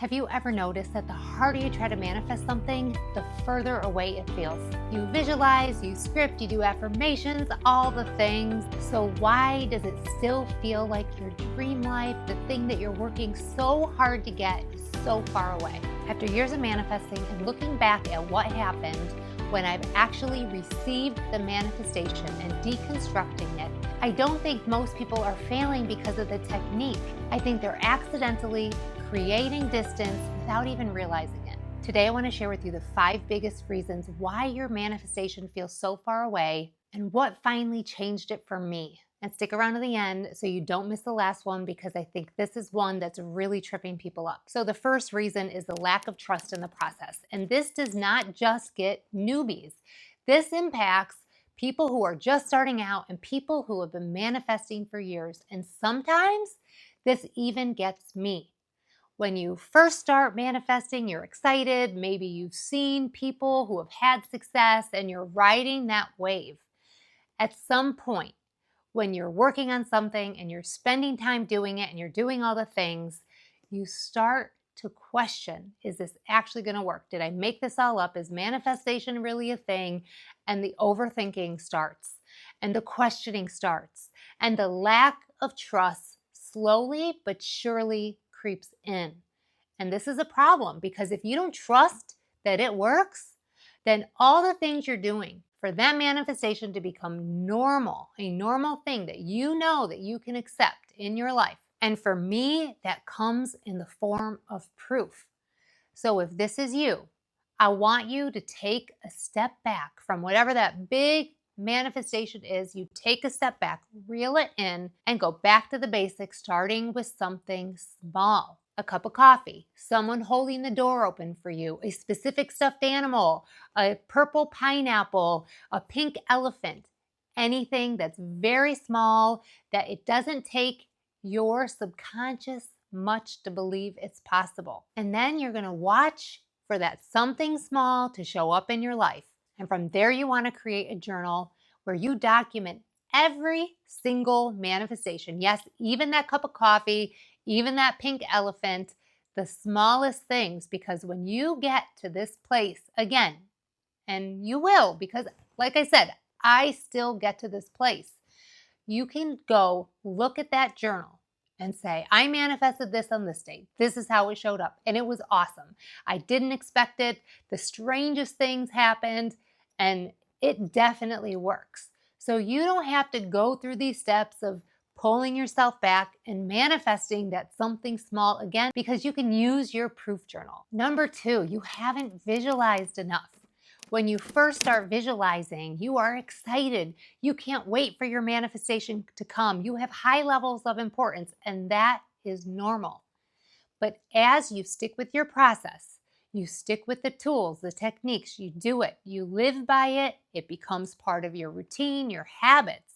Have you ever noticed that the harder you try to manifest something, the further away it feels? You visualize, you script, you do affirmations, all the things. So why does it still feel like your dream life, the thing that you're working so hard to get, is so far away? After years of manifesting and looking back at what happened when I've actually received the manifestation and deconstructing it, I don't think most people are failing because of the technique. I think they're accidentally creating distance without even realizing it. Today, I want to share with you the 5 biggest reasons why your manifestation feels so far away and what finally changed it for me. And stick around to the end so you don't miss the last one, because I think this is one that's really tripping people up. So the first reason is the lack of trust in the process. And this does not just get newbies. This impacts people who are just starting out and people who have been manifesting for years. And sometimes this even gets me. When you first start manifesting, you're excited. Maybe you've seen people who have had success and you're riding that wave. At some point, when you're working on something and you're spending time doing it and you're doing all the things, you start to question, is this actually going to work? Did I make this all up? Is manifestation really a thing? And the overthinking starts, and the questioning starts, and the lack of trust slowly but surely creeps in. And this is a problem, because if you don't trust that it works, then all the things you're doing for that manifestation to become normal, a normal thing that you know that you can accept in your life. And for me, that comes in the form of proof. So if this is you, I want you to take a step back from whatever that big manifestation is. You take a step back, reel it in, and go back to the basics, starting with something small. A cup of coffee, someone holding the door open for you, a specific stuffed animal, a purple pineapple, a pink elephant, anything that's very small, that it doesn't take your subconscious much to believe it's possible. And then you're going to watch for that something small to show up in your life. And from there, you want to create a journal where you document every single manifestation. Yes, even that cup of coffee, even that pink elephant, the smallest things, because when you get to this place again, and you will, because like I said, I still get to this place, you can go look at that journal and say, I manifested this on this date. This is how it showed up. And it was awesome. I didn't expect it. The strangest things happened, and it definitely works. So you don't have to go through these steps of pulling yourself back and manifesting that something small again, because you can use your proof journal. Number 2, you haven't visualized enough. When you first start visualizing, you are excited. You can't wait for your manifestation to come. You have high levels of importance, and that is normal. But as you stick with your process, you stick with the tools, the techniques, you do it, you live by it, it becomes part of your routine, your habits.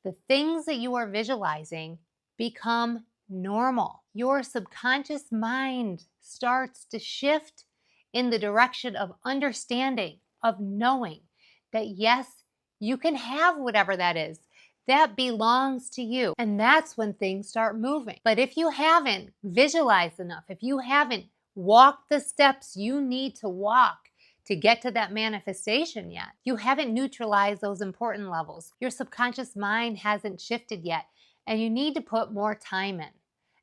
The things that you are visualizing become normal. Your subconscious mind starts to shift in the direction of understanding, of knowing that yes, you can have whatever that is. That belongs to you. And that's when things start moving. But if you haven't visualized enough, if you haven't walked the steps you need to walk to get to that manifestation yet, you haven't neutralized those important levels, your subconscious mind hasn't shifted yet, and you need to put more time in.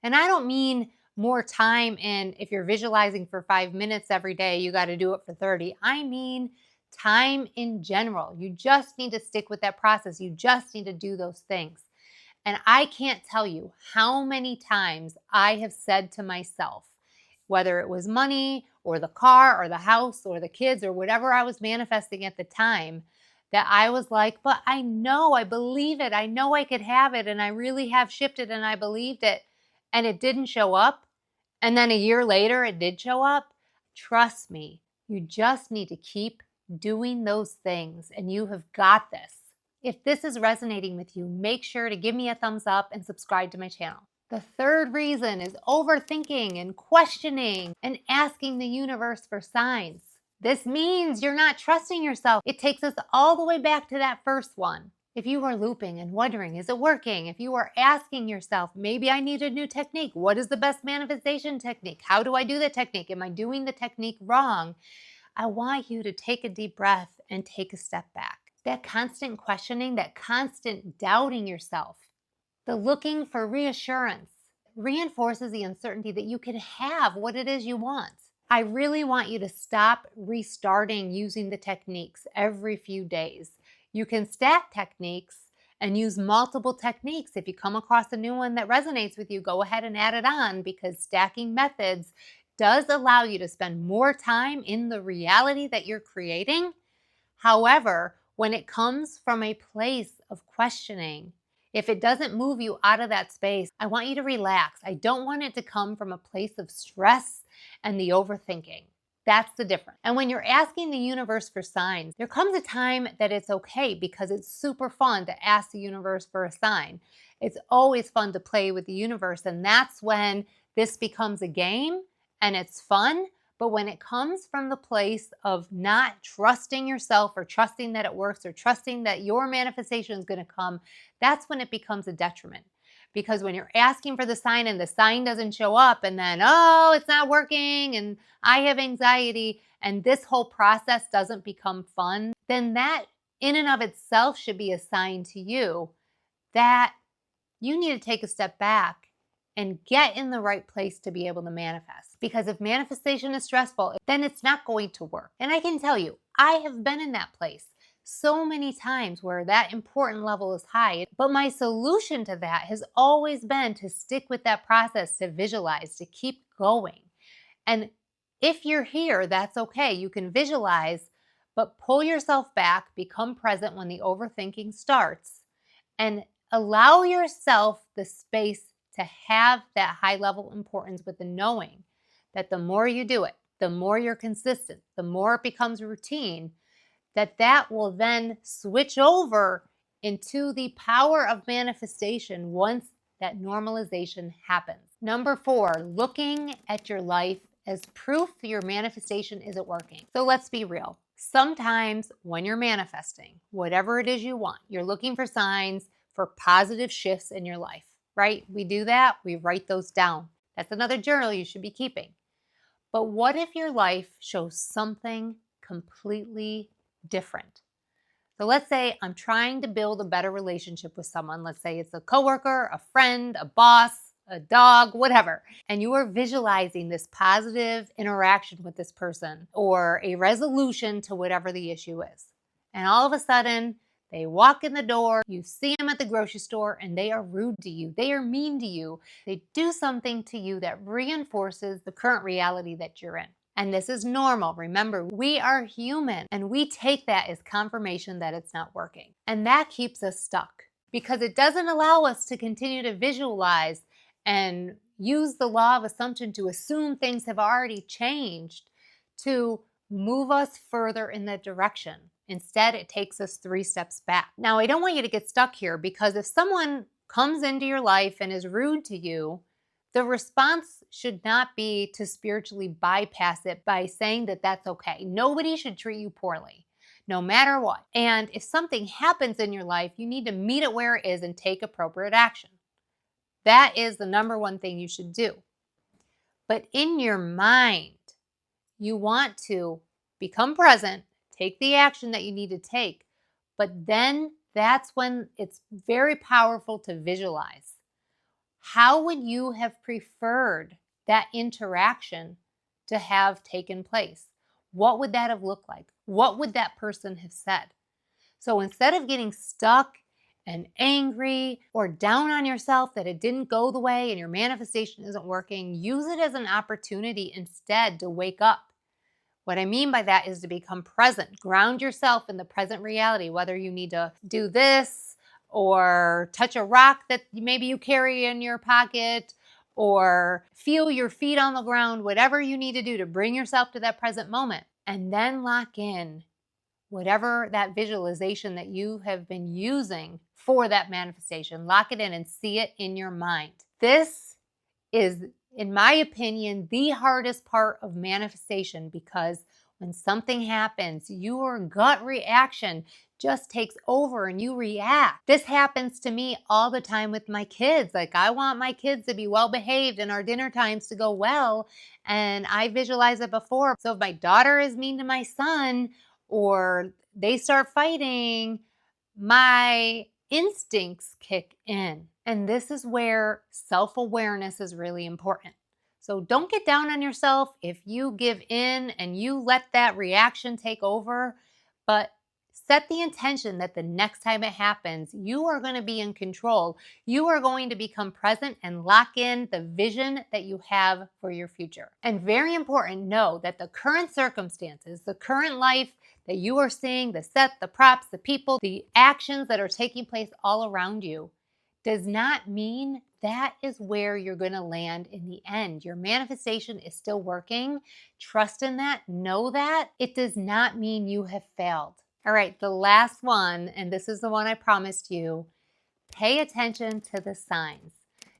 And I don't mean more time in, if you're visualizing for 5 minutes every day, you got to do it for 30. I mean time in general. You just need to stick with that process. You just need to do those things. And I can't tell you how many times I have said to myself, whether it was money or the car or the house or the kids or whatever I was manifesting at the time, that I was like, but I know, I believe it. I know I could have it. And I really have shifted and I believed it. And it didn't show up. And then a year later, it did show up. Trust me, you just need to keep doing those things, and you have got this. If this is resonating with you, make sure to give me a thumbs up and subscribe to my channel. The third reason is overthinking and questioning and asking the universe for signs. This means you're not trusting yourself. It takes us all the way back to that first one. If you are looping and wondering, is it working? If you are asking yourself, maybe I need a new technique. What is the best manifestation technique? How do I do the technique? Am I doing the technique wrong? I want you to take a deep breath and take a step back. That constant questioning, that constant doubting yourself, the looking for reassurance reinforces the uncertainty that you can have what it is you want. I really want you to stop restarting using the techniques every few days. You can stack techniques and use multiple techniques. If you come across a new one that resonates with you, go ahead and add it on, because stacking methods does allow you to spend more time in the reality that you're creating. However, when it comes from a place of questioning, if it doesn't move you out of that space, I want you to relax. I don't want it to come from a place of stress and the overthinking. That's the difference. And when you're asking the universe for signs, there comes a time that it's okay, because it's super fun to ask the universe for a sign. It's always fun to play with the universe, and that's when this becomes a game and it's fun. But when it comes from the place of not trusting yourself, or trusting that it works, or trusting that your manifestation is going to come, that's when it becomes a detriment. Because when you're asking for the sign and the sign doesn't show up, and then, oh, it's not working and I have anxiety, and this whole process doesn't become fun, then that in and of itself should be a sign to you that you need to take a step back and get in the right place to be able to manifest. Because if manifestation is stressful, then it's not going to work. And I can tell you, I have been in that place so many times where that important level is high. But my solution to that has always been to stick with that process, to visualize, to keep going. And if you're here, that's okay. You can visualize, but pull yourself back, become present when the overthinking starts, and allow yourself the space to have that high level importance, with the knowing that the more you do it, the more you're consistent, the more it becomes routine, that will then switch over into the power of manifestation once that normalization happens. Number 4, looking at your life as proof your manifestation isn't working. So let's be real. Sometimes when you're manifesting, whatever it is you want, you're looking for signs for positive shifts in your life, right? We do that. We write those down. That's another journal you should be keeping. But what if your life shows something completely different? So let's say I'm trying to build a better relationship with someone. Let's say it's a coworker, a friend, a boss, a dog, whatever. And you are visualizing this positive interaction with this person, or a resolution to whatever the issue is. And all of a sudden, they walk in the door, you see them at the grocery store, and they are rude to you. They are mean to you. They do something to you that reinforces the current reality that you're in. And this is normal. Remember, we are human, and we take that as confirmation that it's not working. And that keeps us stuck, because it doesn't allow us to continue to visualize and use the law of assumption to assume things have already changed to move us further in that direction. Instead, it takes us 3 steps back. Now, I don't want you to get stuck here, because if someone comes into your life and is rude to you, the response should not be to spiritually bypass it by saying that that's okay. Nobody should treat you poorly, no matter what. And if something happens in your life, you need to meet it where it is and take appropriate action. That is the number 1 thing you should do. But in your mind, you want to become present, take the action that you need to take, but then that's when it's very powerful to visualize. How would you have preferred that interaction to have taken place? What would that have looked like? What would that person have said? So instead of getting stuck and angry or down on yourself that it didn't go the way and your manifestation isn't working, use it as an opportunity instead to wake up. What I mean by that is to become present. Ground yourself in the present reality, whether you need to do this or touch a rock that maybe you carry in your pocket, or feel your feet on the ground, whatever you need to do to bring yourself to that present moment. And then lock in whatever that visualization that you have been using for that manifestation. Lock it in and see it in your mind. This is, in my opinion, the hardest part of manifestation, because When something happens, your gut reaction just takes over and you react. This happens to me all the time with my kids. Like, I want my kids to be well behaved and our dinner times to go well. And I visualize it before. So if my daughter is mean to my son or they start fighting, my instincts kick in. And this is where self-awareness is really important. So don't get down on yourself if you give in and you let that reaction take over, but set the intention that the next time it happens, you are going to be in control. You are going to become present and lock in the vision that you have for your future. And very important, know that the current circumstances, the current life that you are seeing, the set, the props, the people, the actions that are taking place all around you, does not mean that is where you're going to land in the end. Your manifestation is still working. Trust in that. Know that. It does not mean you have failed. All right, the last one, and this is the one I promised you, pay attention to the signs.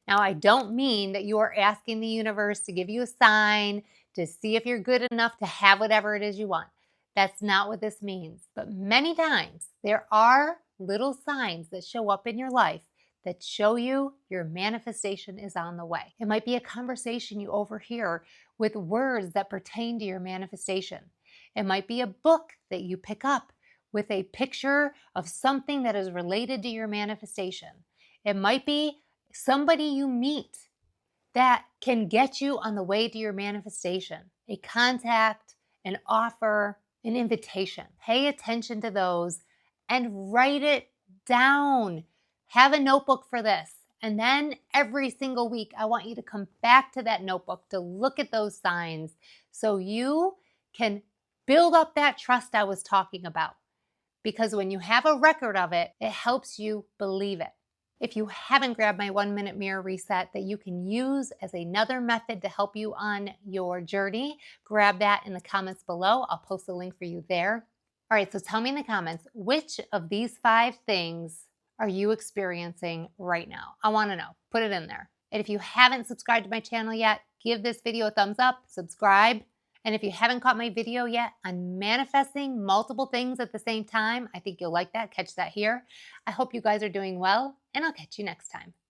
Now, I don't mean that you are asking the universe to give you a sign to see if you're good enough to have whatever it is you want. That's not what this means. But many times there are little signs that show up in your life that show you your manifestation is on the way. It might be a conversation you overhear with words that pertain to your manifestation. It might be a book that you pick up with a picture of something that is related to your manifestation. It might be somebody you meet that can get you on the way to your manifestation, a contact, an offer, an invitation. Pay attention to those and write it down. Have a notebook for this. And then every single week, I want you to come back to that notebook to look at those signs so you can build up that trust I was talking about. Because when you have a record of it, it helps you believe it. If you haven't grabbed my 1-minute mirror reset that you can use as another method to help you on your journey, grab that in the comments below. I'll post a link for you there. All right, so tell me in the comments, which of these 5 things are you experiencing right now? I want to know. Put it in there. And if you haven't subscribed to my channel yet, give this video a thumbs up, subscribe. And if you haven't caught my video yet on manifesting multiple things at the same time, I think you'll like that. Catch that here. I hope you guys are doing well, and I'll catch you next time.